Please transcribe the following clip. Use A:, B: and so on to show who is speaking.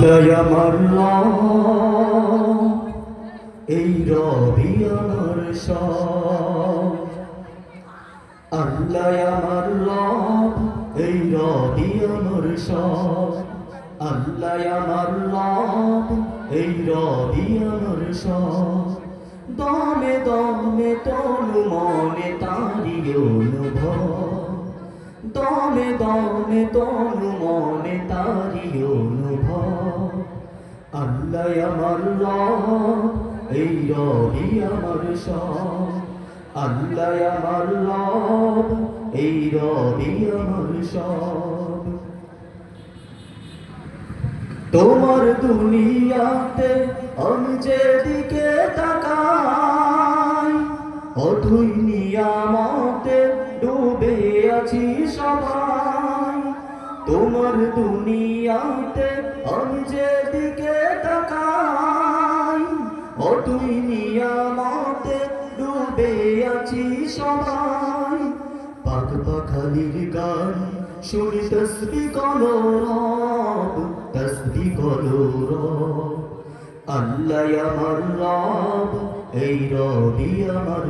A: আল্লাহ আমার রব, এই রবি আমার সব। আল্লাহ আমার রব, এই রবি আমার সব। আল্লাহ আমার রব, এই রবি আমার সব। দমে দমে তনু মনে তারি অনুভব, দমে দমে তনু মনে তারি অনুভব। আল্লাহ আমার রব, এই রবি আমার সব। আল্লাহ আমার রব, এই রবি আমার সব। তোমার দুনিয়াতে আমি যেদিকে তাকাই, অথই নিয়ামতে ডুবে আছি সবাই। তোমার দুনিয়াতে আমি যেদিকে তাকাই, অথই নিয়ামতে ডুবে আছি সবাই। পাক পাখালির গান শুনি তসবিহ করো রব, তসবিহ করো রব। আল্লাহ আমার রব, এই রবি আমার